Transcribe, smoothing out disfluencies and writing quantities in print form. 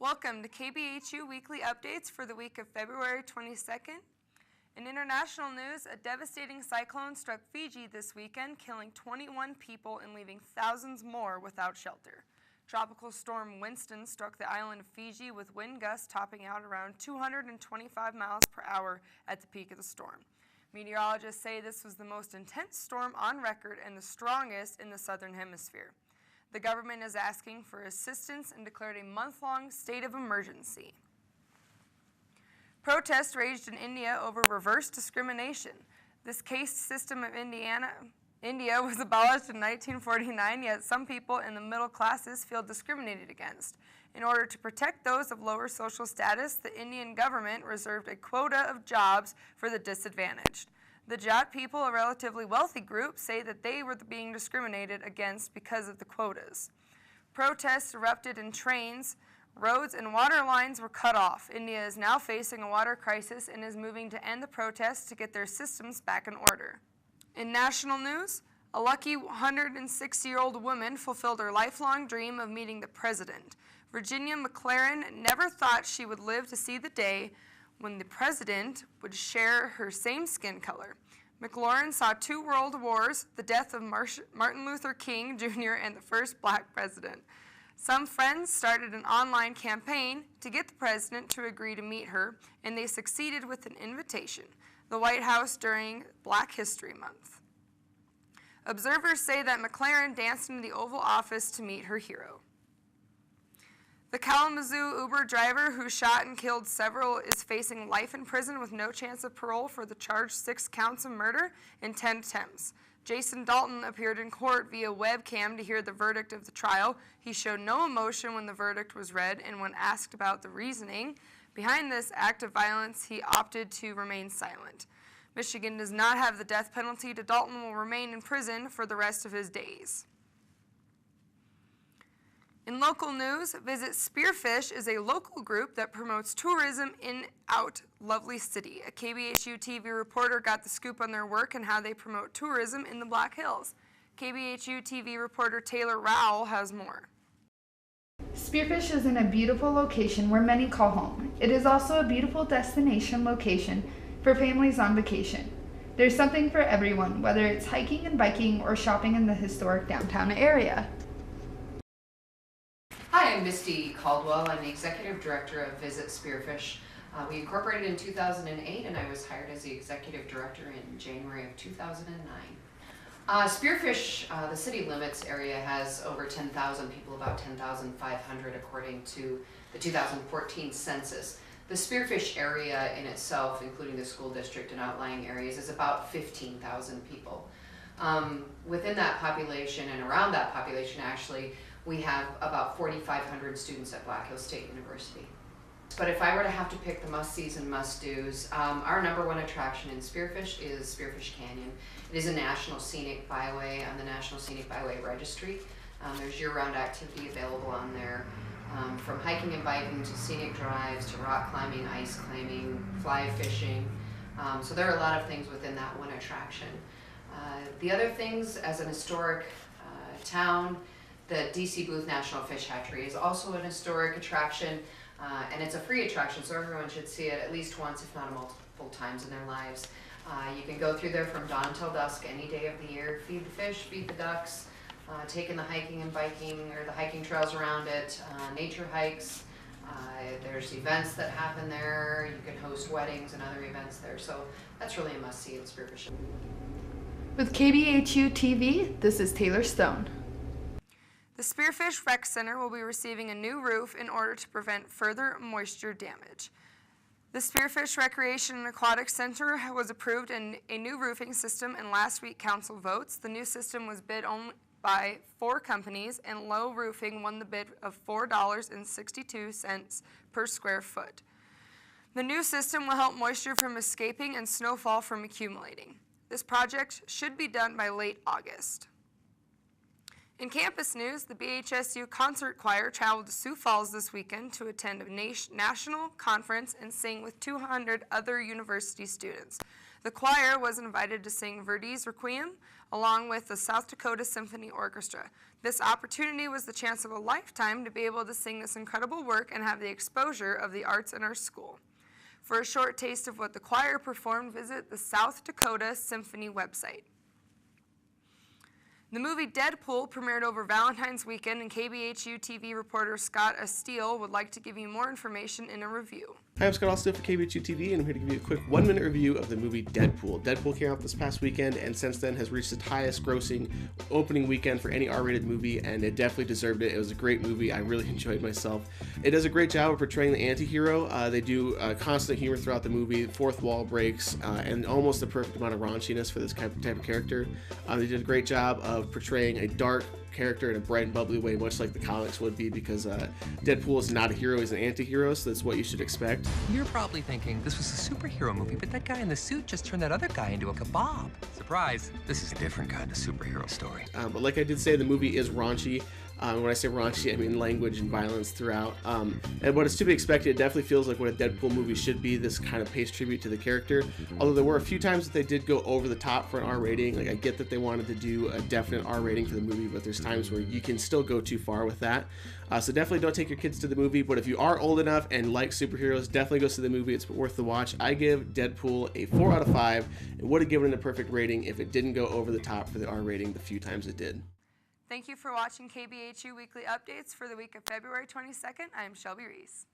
Welcome to KBHU Weekly Updates for the week of February 22nd. In international news, a devastating cyclone struck Fiji this weekend, killing 21 people and leaving thousands more without shelter. Tropical storm Winston struck the island of Fiji with wind gusts topping out around 225 miles per hour at the peak of the storm. Meteorologists say this was the most intense storm on record and the strongest in the southern hemisphere. The government is asking for assistance and declared a month-long state of emergency. Protests raged in India over reverse discrimination. This caste system of India was abolished in 1949, yet some people in the middle classes feel discriminated against. In order to protect those of lower social status, the Indian government reserved a quota of jobs for the disadvantaged. The Jat people, a relatively wealthy group, say that they were being discriminated against because of the quotas. Protests erupted in trains, roads, and water lines were cut off. India is now facing a water crisis and is moving to end the protests to get their systems back in order. In national news, a lucky 106-year-old woman fulfilled her lifelong dream of meeting the president. Virginia McLaren never thought she would live to see the day when the president would share her same skin color. McLaurin saw two world wars, the death of Martin Luther King Jr. and the first black president. Some friends started an online campaign to get the president to agree to meet her, and they succeeded with an invitation, the White House during Black History Month. Observers say that McLaren danced into the Oval Office to meet her hero. The Kalamazoo Uber driver who shot and killed several is facing life in prison with no chance of parole for the charged 6 counts of murder and 10 attempts. Jason Dalton appeared in court via webcam to hear the verdict of the trial. He showed no emotion when the verdict was read, and when asked about the reasoning behind this act of violence, he opted to remain silent. Michigan does not have the death penalty. Dalton will remain in prison for the rest of his days. In local news, Visit Spearfish is a local group that promotes tourism in Out Lovely City. A KBHU-TV reporter got the scoop on their work and how they promote tourism in the Black Hills. KBHU-TV reporter Taylor Rowell has more. Spearfish is in a beautiful location where many call home. It is also a beautiful destination location for families on vacation. There's something for everyone, whether it's hiking and biking or shopping in the historic downtown area. Hi, I'm Misty Caldwell. I'm the Executive Director of Visit Spearfish. We incorporated in 2008 and I was hired as the Executive Director in January of 2009. Spearfish, the city limits area, has over 10,000 people, about 10,500 according to the 2014 census. The Spearfish area in itself, including the school district and outlying areas, is about 15,000 people. Within that population and around that population, actually, we have about 4,500 students at Black Hills State University. But if I were to have to pick the must-sees and must-dos, our number one attraction in Spearfish is Spearfish Canyon. It is a National Scenic Byway on the National Scenic Byway Registry. There's year-round activity available on there, from hiking and biking to scenic drives to rock climbing, ice climbing, fly fishing. So there are a lot of things within that one attraction. The other things, as an historic town, the DC Booth National Fish Hatchery is also an historic attraction, and it's a free attraction, so everyone should see it at least once, if not multiple times in their lives. You can go through there from dawn till dusk any day of the year, feed the fish, feed the ducks, take in the hiking and biking, or the hiking trails around it, nature hikes. There's events that happen there. You can host weddings and other events there, so that's really a must-see in Spearfish. With KBHU-TV, this is Taylor Stone. The Spearfish Rec Center will be receiving a new roof in order to prevent further moisture damage. The Spearfish Recreation and Aquatic Center was approved in a new roofing system in last week's council votes. The new system was bid only by 4 companies, and Low Roofing won the bid of $4.62 per square foot. The new system will help moisture from escaping and snowfall from accumulating. This project should be done by late August. In campus news, the BHSU Concert Choir traveled to Sioux Falls this weekend to attend a national conference and sing with 200 other university students. The choir was invited to sing Verdi's Requiem along with the South Dakota Symphony Orchestra. This opportunity was the chance of a lifetime to be able to sing this incredible work and have the exposure of the arts in our school. For a short taste of what the choir performed, visit the South Dakota Symphony website. The movie Deadpool premiered over Valentine's weekend, and KBHU-TV reporter Scott Steele would like to give you more information in a review. Hi, I'm Scott Steele for KBHU-TV, and I'm here to give you a quick 1-minute review of the movie Deadpool. Deadpool came out this past weekend, and since then has reached its highest grossing opening weekend for any R-rated movie, and it definitely deserved it. It was a great movie. I really enjoyed myself. It does a great job of portraying the anti-hero. They do constant humor throughout the movie, fourth wall breaks, and almost the perfect amount of raunchiness for this type of character. They did a great job of portraying a dark character in a bright and bubbly way, much like the comics would be, because Deadpool is not a hero, he's an anti-hero, so that's what you should expect. You're probably thinking, this was a superhero movie, but that guy in the suit just turned that other guy into a kebab. Surprise, this is a different kind of superhero story. But like I did say, the movie is raunchy. When I say raunchy, I mean language and violence throughout. And what is to be expected, it definitely feels like what a Deadpool movie should be, this kind of paced tribute to the character. Although there were a few times that they did go over the top for an R rating. Like, I get that they wanted to do a definite R rating for the movie, but there's times where you can still go too far with that. So definitely don't take your kids to the movie, but if you are old enough and like superheroes, definitely go see the movie. It's worth the watch. I give Deadpool a 4 out of 5 and would have given it a perfect rating if it didn't go over the top for the R rating the few times it did. Thank you for watching KBHU Weekly Updates for the week of February 22nd. I am Shelby Reese.